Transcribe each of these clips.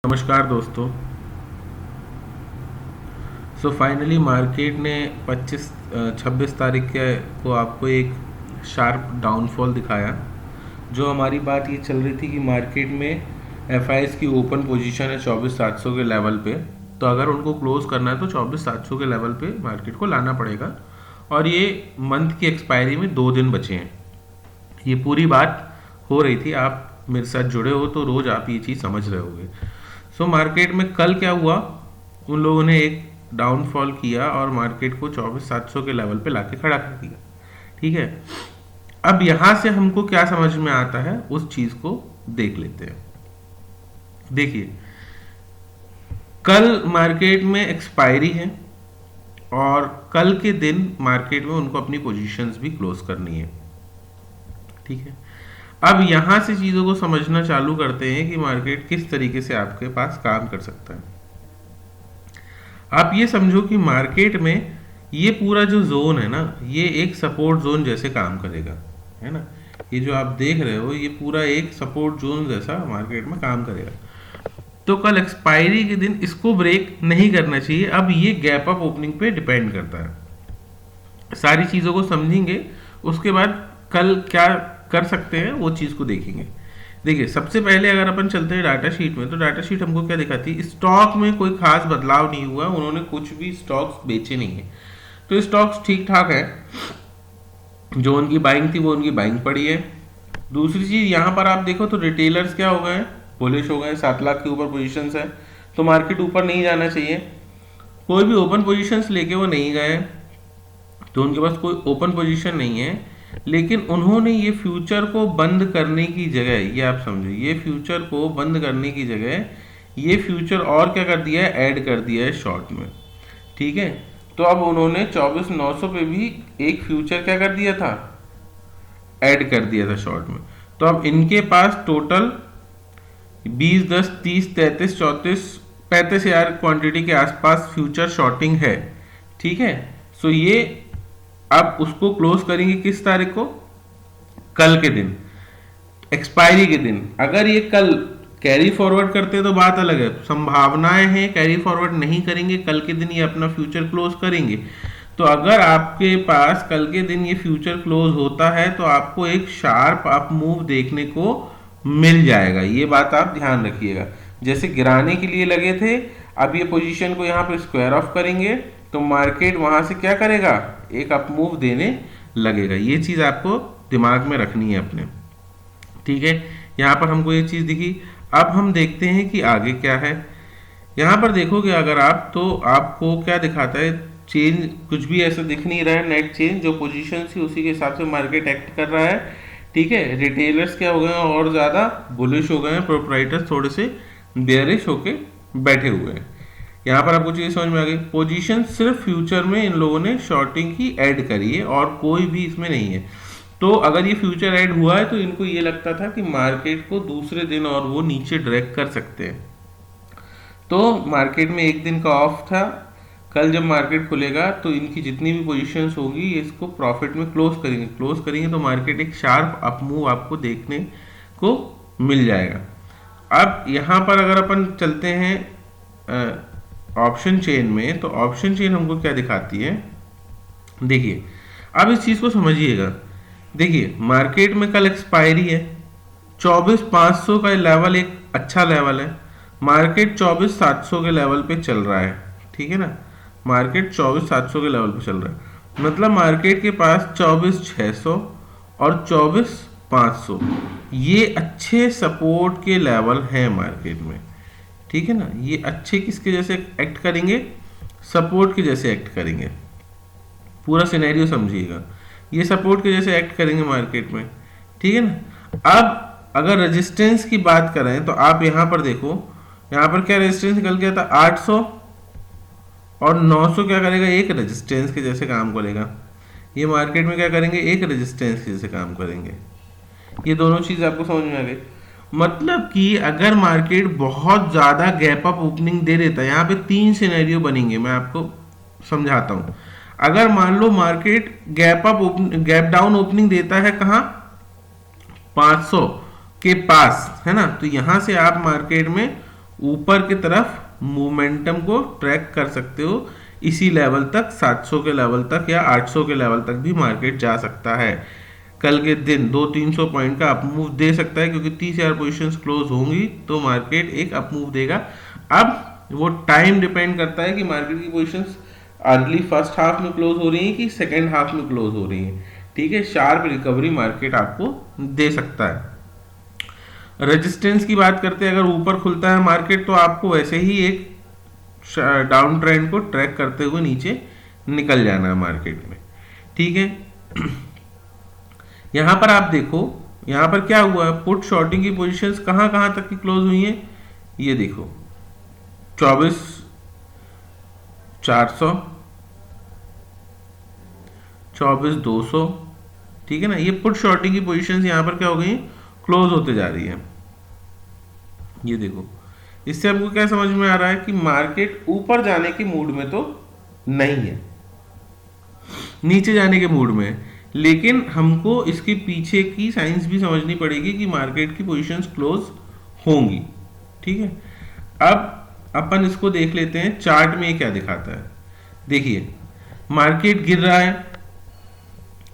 नमस्कार दोस्तों। Finally market ने 26 तारीख के को आपको एक शार्प डाउनफॉल दिखाया। जो हमारी बात ये चल रही थी कि मार्केट में एफआईएस की ओपन पोजीशन है 24,700 के लेवल पे, तो अगर उनको क्लोज करना है तो 24,700 के लेवल पे मार्केट को लाना पड़ेगा। और ये मंथ की एक्सपायरी में 2 दिन बचे हैं। ये पूरी बात हो रही थी, आप मेरे साथ जुड़े हो तो रोज आप ये चीज़ समझ रहे होगे। मार्केट में कल क्या हुआ, उन लोगों ने एक डाउनफॉल किया और मार्केट को 24,700 के लेवल पे लाके खड़ा कर दिया। ठीक है, अब यहां से हमको क्या समझ में आता है उस चीज को देख लेते हैं। देखिए, कल मार्केट में एक्सपायरी है और कल के दिन मार्केट में उनको अपनी पोजीशंस भी क्लोज करनी है। ठीक है, अब यहां से चीजों को समझना चालू करते हैं कि मार्केट किस तरीके से आपके पास काम कर सकता है। आप ये समझो कि मार्केट में ये पूरा जो जोन है ना, ये एक सपोर्ट जोन जैसे काम करेगा, है ना। ये जो आप देख रहे हो ये पूरा एक सपोर्ट जोन जैसा मार्केट में काम करेगा। तो कल एक्सपायरी के दिन इसको ब्रेक नहीं करना चाहिए। अब ये गैप अप ओपनिंग पे डिपेंड करता है। सारी चीजों को समझेंगे, उसके बाद कल क्या कर सकते हैं वो चीज को देखेंगे। देखिए, सबसे पहले अगर अपन चलते हैं डाटा शीट में, तो डाटा शीट हमको क्या दिखाती है, स्टॉक में कोई खास बदलाव नहीं हुआ, उन्होंने कुछ भी स्टॉक्स बेचे नहीं है, तो स्टॉक्स ठीक ठाक है। जो उनकी बाइंग थी वो उनकी बाइंग पड़ी है। दूसरी चीज यहाँ पर आप देखो तो रिटेलर्स क्या हो गए, बुलिश हो गए। 7 लाख के ऊपर पोजीशंस है, तो मार्केट ऊपर नहीं जाना चाहिए। कोई भी ओपन पोजीशंस लेके वो नहीं गए, तो उनके पास कोई ओपन पोजीशन नहीं है। लेकिन उन्होंने ये फ्यूचर को बंद करने की जगह, ये आप समझो, ये फ्यूचर को बंद करने की जगह ये फ्यूचर और क्या कर दिया है, ऐड कर दिया है शॉर्ट में। ठीक है, तो अब उन्होंने 24,900 पे भी एक फ्यूचर क्या कर दिया था, ऐड कर दिया था शॉर्ट में। तो अब इनके पास टोटल 20, 10, 30, 33, 34, 35 हजार क्वांटिटी के आसपास फ्यूचर शॉर्टिंग है। ठीक है, सो ये अब उसको क्लोज करेंगे किस तारीख को, कल के दिन, एक्सपायरी के दिन। अगर ये कल कैरी फॉरवर्ड करते तो बात अलग है, संभावनाएं हैं कैरी फॉरवर्ड नहीं करेंगे, कल के दिन ये अपना फ्यूचर क्लोज करेंगे। तो अगर आपके पास कल के दिन ये फ्यूचर क्लोज होता है तो आपको एक शार्प अप मूव देखने को मिल जाएगा। ये बात आप ध्यान रखिएगा। जैसे गिराने के लिए लगे थे, अब ये पोजीशन को यहाँ पे स्क्वायर ऑफ करेंगे तो मार्केट वहां से क्या करेगा, एक अप मूव देने लगेगा। ये चीज आपको दिमाग में रखनी है अपने। ठीक है, यहाँ पर हमको ये चीज दिखी। अब हम देखते हैं कि आगे क्या है। यहाँ पर देखोगे अगर आप, तो आपको क्या दिखाता है, चेंज कुछ भी ऐसा दिख नहीं रहा है। नेट चेंज जो पोजीशन थी उसी के हिसाब से मार्केट एक्ट कर रहा है। ठीक है, रिटेलर्स क्या हो गए हैं, और ज्यादा बुलिश हो गए हैं, प्रोप्राइटर्स थोड़े से बेयरिश होके बैठे हुए हैं। यहाँ पर आपको चीज समझ में आ गई, पोजीशन सिर्फ फ्यूचर में इन लोगों ने शॉर्टिंग की ऐड करी है और कोई भी इसमें नहीं है। तो अगर ये फ्यूचर ऐड हुआ है तो इनको ये लगता था कि मार्केट को दूसरे दिन और वो नीचे ड्रैग कर सकते हैं। तो मार्केट में एक दिन का ऑफ था, कल जब मार्केट खुलेगा तो इनकी जितनी भी पोजीशंस होगी इसको प्रॉफिट में क्लोज करेंगे तो मार्केट एक शार्प अप मूव आपको देखने को मिल जाएगा। अब यहाँ पर अगर अपन चलते हैं ऑप्शन चेन में, तो ऑप्शन चेन हमको क्या दिखाती है, देखिए अब इस चीज को समझिएगा। देखिए, मार्केट में कल एक्सपायरी है, 24,500 का लेवल एक अच्छा लेवल है। मार्केट 24,700 के लेवल पे चल रहा है। ठीक है ना, मार्केट 24,700 के लेवल पे चल रहा है, मतलब मार्केट के पास 24,600 और 24,500 ये अच्छे सपोर्ट के लेवल हैं मार्केट में। ठीक है ना, ये अच्छे किसके जैसे एक्ट करेंगे, सपोर्ट के जैसे एक्ट करेंगे। पूरा सिनेरियो समझिएगा, ये सपोर्ट के जैसे एक्ट करेंगे मार्केट में। ठीक है ना। अब अगर रेजिस्टेंस की बात करें तो आप यहां पर देखो, यहां पर क्या रेजिस्टेंस निकल गया था, 800 और 900 क्या करेगा, एक रेजिस्टेंस के जैसे काम करेगा। ये मार्केट में क्या करेंगे, एक रेजिस्टेंस के जैसे काम करेंगे। ये दोनों चीज आपको समझ में आ गई। मतलब कि अगर मार्केट बहुत ज्यादा गैप अप ओपनिंग दे देता है, यहाँ पे 3 सिनेरियो बनेंगे, मैं आपको समझाता हूं। अगर मान लो मार्केट गैप डाउन ओपनिंग देता है कहाँ, 500 के पास, है ना, तो यहां से आप मार्केट में ऊपर की तरफ मोमेंटम को ट्रैक कर सकते हो। इसी लेवल तक 700 के लेवल तक या 800 के लेवल तक भी मार्केट जा सकता है। कल के दिन 200-300 पॉइंट का अपमूव दे सकता है, क्योंकि 30,000 पोजीशंस क्लोज होंगी तो मार्केट एक अपमूव देगा। अब वो टाइम डिपेंड करता है कि मार्केट की पोजीशंस अर्ली फर्स्ट हाफ में क्लोज हो रही है कि सेकेंड हाफ में क्लोज हो रही है। ठीक है, शार्प रिकवरी मार्केट आपको दे सकता है। रेजिस्टेंस की बात करते हैं, अगर ऊपर खुलता है मार्केट तो आपको वैसे ही एक डाउन ट्रेंड को ट्रैक करते हुए नीचे निकल जाना है मार्केट में। ठीक है, यहां पर आप देखो, यहां पर क्या हुआ है, पुट शॉर्टिंग की पोजीशंस कहां कहां तक की क्लोज हुई है, ये देखो 24,400, 24,200। ठीक है ना, ये पुट शॉर्टिंग की पोजीशंस यहां पर क्या हो गई, क्लोज होते जा रही है। ये देखो, इससे आपको क्या समझ में आ रहा है कि मार्केट ऊपर जाने के मूड में तो नहीं है, नीचे जाने के मूड में है। लेकिन हमको इसके पीछे की साइंस भी समझनी पड़ेगी कि मार्केट की पोजीशंस क्लोज होंगी। ठीक है, अब अपन इसको देख लेते हैं चार्ट में क्या दिखाता है। देखिए, मार्केट गिर रहा है,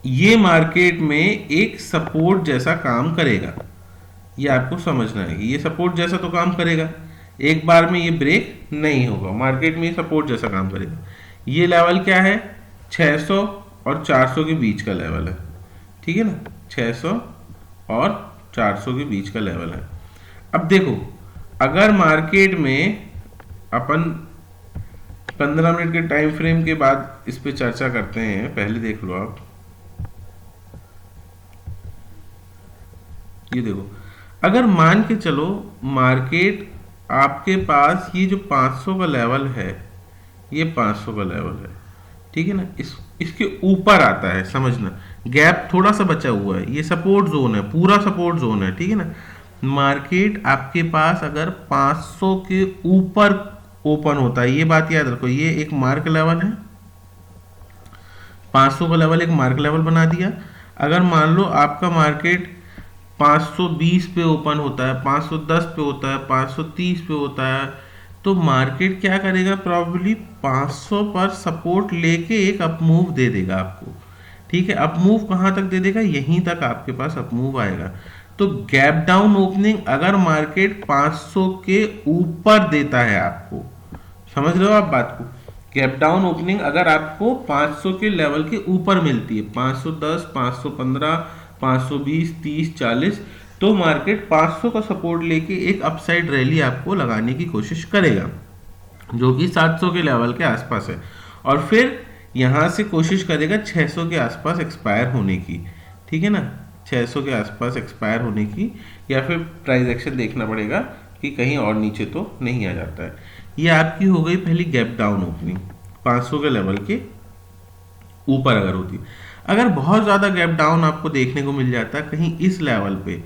ये मार्केट में एक सपोर्ट जैसा काम करेगा, ये आपको समझना है कि ये सपोर्ट जैसा तो काम करेगा, एक बार में ये ब्रेक नहीं होगा, मार्केट में ये सपोर्ट जैसा काम करेगा। ये लेवल क्या है, 600 और 400 के बीच का लेवल है। ठीक है ना, 600 और 400 के बीच का लेवल है। अब देखो, अगर मार्केट में अपन 15 मिनट के टाइम फ्रेम के बाद इस पे चर्चा करते हैं, पहले देख लो आप, ये देखो, अगर मान के चलो मार्केट आपके पास ये जो 500 का लेवल है, ये 500 का लेवल है, ठीक है ना, इसके ऊपर आता है, समझना गैप थोड़ा सा बचा हुआ है, ये सपोर्ट जोन है, पूरा सपोर्ट जोन है। ठीक है ना, मार्केट आपके पास अगर 500 के ऊपर ओपन होता है, ये बात याद रखो, ये एक मार्क लेवल है, 500 का लेवल एक मार्क लेवल बना दिया। अगर मान लो आपका मार्केट 520 पे ओपन होता है, 510 पे होता है, 530 पे होता है, तो मार्केट क्या करेगा, प्रॉब्लली 500 पर सपोर्ट लेके एक अपमूव दे देगा आपको। ठीक है, अपमूव कहां तक दे देगा, यहीं तक आपके पास अपमूव आएगा। तो गैप डाउन ओपनिंग अगर मार्केट 500 के ऊपर देता है आपको, समझ रहे हो आप बात को, गैप डाउन ओपनिंग अगर आपको 500 के लेवल के ऊपर मिलती है, 510, 515, 520, 30, 40, तो मार्केट 500 का सपोर्ट लेके एक अपसाइड रैली आपको लगाने की कोशिश करेगा, जो कि 700 के लेवल के आसपास है, और फिर यहां से कोशिश करेगा 600 के आसपास एक्सपायर होने की। ठीक है ना, 600 के आसपास एक्सपायर होने की, या फिर प्राइस एक्शन देखना पड़ेगा कि कहीं और नीचे तो नहीं आ जाता है। ये आपकी हो गई पहली गैप डाउन ओपनिंग, 500 के लेवल के ऊपर अगर होती। अगर बहुत ज्यादा गैप डाउन आपको देखने को मिल जाता है कहीं इस लेवल पे,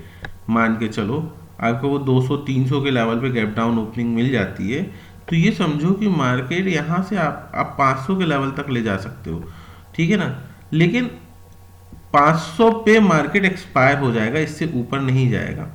मान के चलो आपको वो 200-300 के लेवल पे गैप डाउन ओपनिंग मिल जाती है, तो ये समझो कि मार्केट यहाँ से आप 500 के लेवल तक ले जा सकते हो। ठीक है ना, लेकिन 500 पे मार्केट एक्सपायर हो जाएगा, इससे ऊपर नहीं जाएगा।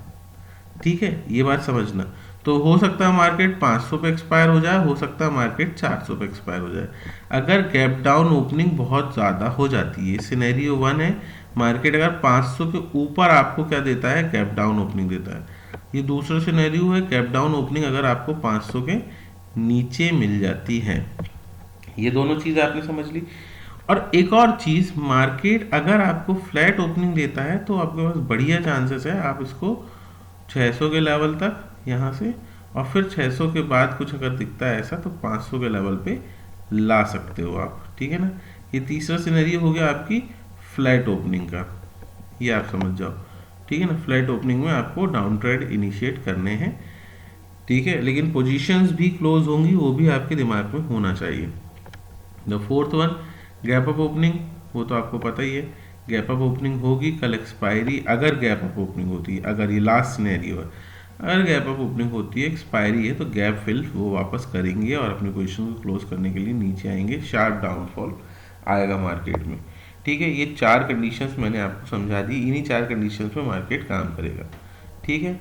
ठीक है, ये बात समझना। तो हो सकता है मार्केट 500 पे एक्सपायर हो जाए, हो सकता है मार्केट 400 पे एक्सपायर हो जाए। अगर गैप डाउन ओपनिंग बहुत ज़्यादा हो जाती है, सिनेरियो 1 है, मार्केट अगर 500 के ऊपर आपको क्या देता है, गैप डाउन ओपनिंग देता है। ये दूसरा सिनेरियो है, गैप डाउन ओपनिंग अगर आपको 500 के नीचे मिल जाती है। ये दोनों चीज़ आपने समझ ली। और एक और चीज़, मार्केट अगर आपको फ्लैट ओपनिंग देता है तो आपके पास बढ़िया चांसेस है आप इसको 600 के लेवल तक यहाँ से, और फिर 600 के बाद कुछ अगर दिखता है ऐसा तो 500 के लेवल पे ला सकते हो आप। ठीक है ना, ये तीसरा सिनेरियो हो गया आपकी फ्लैट ओपनिंग का, ये आप समझ जाओ। ठीक है ना, फ्लैट ओपनिंग में आपको डाउन ट्रेड इनिशिएट करने हैं। ठीक है, लेकिन पोजीशंस भी क्लोज होंगी, वो भी आपके दिमाग में होना चाहिए। The fourth one, gap up opening, वो तो आपको पता ही है, गैप अप ओपनिंग होगी कल एक्सपायरी, अगर गैप अप ओपनिंग होती है, अगर ये लास्ट सिनेरियो है, अगर गैप अप ओपनिंग होती है, एक्सपायरी है, तो गैप फिल वो वापस करेंगे और अपनी पोजीशन को क्लोज करने के लिए नीचे आएंगे, शार्प डाउनफॉल आएगा मार्केट में। ठीक है, ये 4 कंडीशंस मैंने आपको समझा दी, इन्हीं 4 कंडीशंस में मार्केट काम करेगा। ठीक है,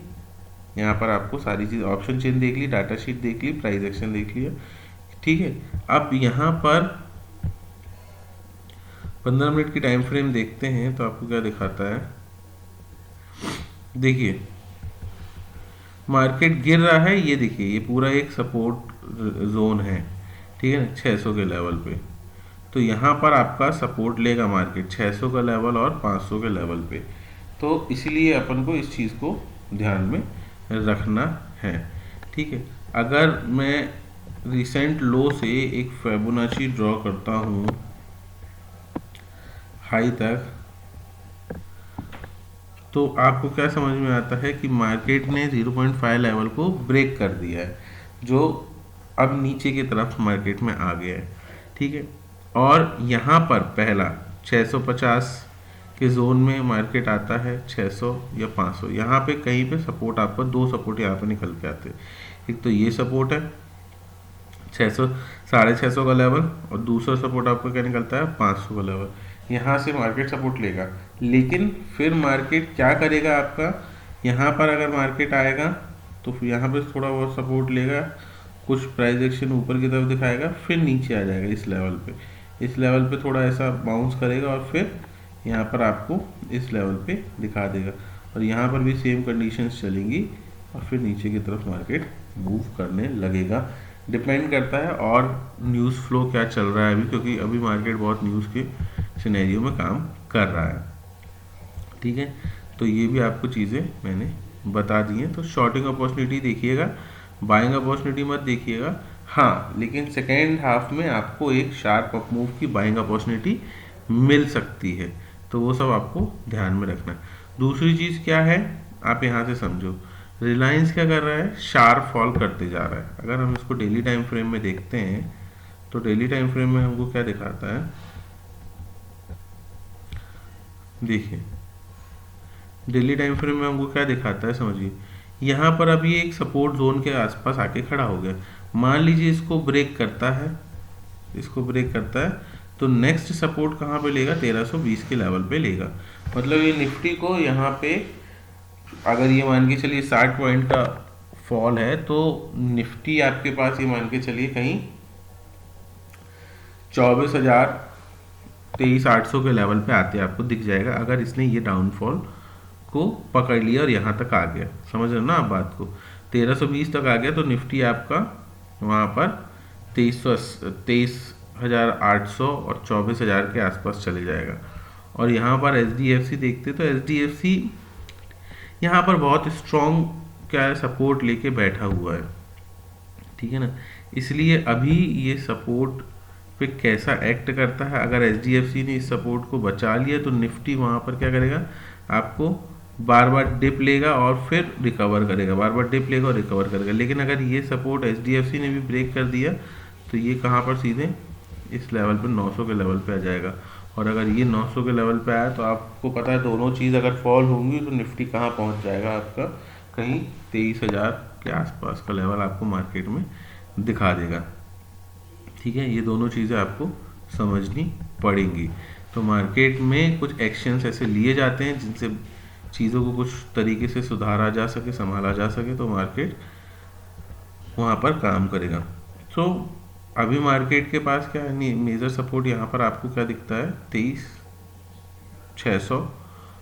यहाँ पर आपको सारी चीज़, ऑप्शन चेन देख ली, डाटा शीट देख ली, प्राइस एक्शन देख लिया, ठीक है। अब यहाँ पर 15 मिनट की टाइम फ्रेम देखते हैं तो आपको क्या दिखाता है। देखिए मार्केट गिर रहा है, ये देखिए ये पूरा एक सपोर्ट जोन है, ठीक है ना, 600 के लेवल पे। तो यहाँ पर आपका सपोर्ट लेगा मार्केट 600 का लेवल और 500 के लेवल पे। तो इसीलिए अपन को इस चीज़ को ध्यान में रखना है, ठीक है। अगर मैं रिसेंट लो से एक फिबोनाची ड्रॉ करता हूँ हाई तक, तो आपको क्या समझ में आता है कि मार्केट ने 0.5 लेवल को ब्रेक कर दिया है, जो अब नीचे की तरफ मार्केट में आ गया है, ठीक है। और यहाँ पर पहला 650 के जोन में मार्केट आता है, 600 या 500, यहाँ पे कहीं पे सपोर्ट, आपका दो सपोर्ट यहाँ पे निकल के आते हैं। एक तो ये सपोर्ट है 600 650 का लेवल, और दूसरा सपोर्ट आपका क्या निकलता है 500 का लेवल। यहाँ से मार्केट सपोर्ट लेगा, लेकिन फिर मार्केट क्या करेगा आपका, यहाँ पर अगर मार्केट आएगा तो फिर यहाँ पे थोड़ा बहुत सपोर्ट लेगा, कुछ प्राइस एक्शन ऊपर की तरफ दिखाएगा, फिर नीचे आ जाएगा इस लेवल पे, इस लेवल पे थोड़ा ऐसा बाउंस करेगा और फिर यहाँ पर आपको इस लेवल पे दिखा देगा, और यहाँ पर भी सेम कंडीशंस चलेंगी और फिर नीचे की तरफ मार्केट मूव करने लगेगा। डिपेंड करता है और न्यूज़ फ्लो क्या चल रहा है अभी, क्योंकि अभी मार्केट बहुत न्यूज़ के सिनेरियो में काम कर रहा है, ठीक है। तो ये भी आपको चीज़ें मैंने बता दी हैं। तो शॉर्टिंग अपॉर्चुनिटी देखिएगा, बाइंग अपॉर्चुनिटी मत देखिएगा। हाँ, लेकिन सेकेंड हाफ में आपको एक शार्प अप मूव की बाइंग अपॉर्चुनिटी मिल सकती है, तो वो सब आपको ध्यान में रखना है। दूसरी चीज़ क्या है, आप यहाँ से समझो, रिलायंस क्या कर रहा है, शार्प फॉल करते जा रहा है। अगर हम इसको डेली टाइम फ्रेम में देखते हैं तो डेली टाइम फ्रेम में हमको क्या दिखाता है, देखिए डेली टाइम फ्रेम में हमको क्या दिखाता है, समझिए यहाँ पर अभी एक सपोर्ट जोन के आसपास आके खड़ा हो गया। मान लीजिए इसको ब्रेक करता है, इसको ब्रेक करता है, तो नेक्स्ट सपोर्ट कहाँ पे लेगा, 1320 के लेवल पे लेगा। मतलब ये निफ्टी को यहाँ पे, अगर ये मान के चलिए 60 पॉइंट का फॉल है, तो निफ्टी आपके पास ये मान के चलिए कहीं 24,23,800 के लेवल पे आते आपको दिख जाएगा, अगर इसने ये डाउनफॉल को पकड़ लिया और यहाँ तक आ गया। समझ रहे हो ना आप बात को, 1320 तक आ गया तो निफ्टी आपका वहाँ पर 23,800 और 24,000 के आसपास चले जाएगा। और यहाँ पर एचडीएफसी देखते तो एचडीएफसी यहाँ पर बहुत स्ट्रॉन्ग क्या है, सपोर्ट लेके बैठा हुआ है, ठीक है ना। इसलिए अभी ये सपोर्ट पे कैसा एक्ट करता है, अगर एचडीएफसी ने इस सपोर्ट को बचा लिया तो निफ्टी वहाँ पर क्या करेगा, आपको बार बार डिप लेगा और फिर रिकवर करेगा, बार बार डिप लेगा और रिकवर करेगा। लेकिन अगर ये सपोर्ट एचडीएफसी ने भी ब्रेक कर दिया तो ये कहाँ पर सीधे इस लेवल पर 900 के लेवल पे आ जाएगा। और अगर ये 900 के लेवल पे आया तो आपको पता है दोनों चीज़ अगर फॉल होंगी तो निफ्टी कहाँ पहुँच जाएगा, आपका कहीं 23,000 के आसपास का लेवल आपको मार्केट में दिखा देगा, ठीक है। ये दोनों चीज़ें आपको समझनी पड़ेंगी। तो मार्केट में कुछ एक्शंस ऐसे लिए जाते हैं जिनसे चीज़ों को कुछ तरीके से सुधारा जा सके, संभाला जा सके, तो मार्केट वहाँ पर काम करेगा। तो अभी मार्केट के पास क्या है, मेजर सपोर्ट यहाँ पर आपको क्या दिखता है, 23,600।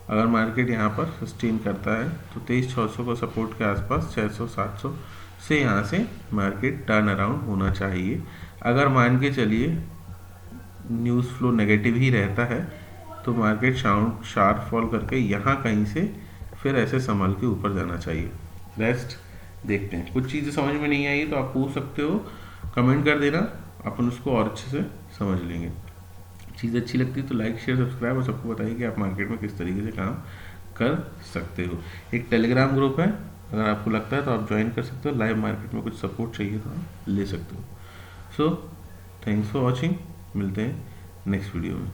अगर मार्केट यहाँ पर सस्टेन करता है तो 23,600 को सपोर्ट के आसपास 600-700 से यहाँ से मार्केट टर्न अराउंड होना चाहिए। अगर मान के चलिए न्यूज़ फ्लो नेगेटिव ही रहता है तो मार्केट शार्प फॉल करके यहाँ कहीं से फिर ऐसे संभल के ऊपर जाना चाहिए। रेस्ट देखते हैं। कुछ चीज़ें समझ में नहीं आई तो आप पूछ सकते हो, कमेंट कर देना, अपन उसको और अच्छे से समझ लेंगे। चीज़ अच्छी लगती है तो लाइक शेयर सब्सक्राइब, और सबको बताइए कि आप मार्केट में किस तरीके से काम कर सकते हो। एक टेलीग्राम ग्रुप है, अगर आपको लगता है तो आप ज्वाइन कर सकते हो। लाइव मार्केट में कुछ सपोर्ट चाहिए तो आप ले सकते हो। सो थैंक्स फॉर वॉचिंग, मिलते हैं नेक्स्ट वीडियो में।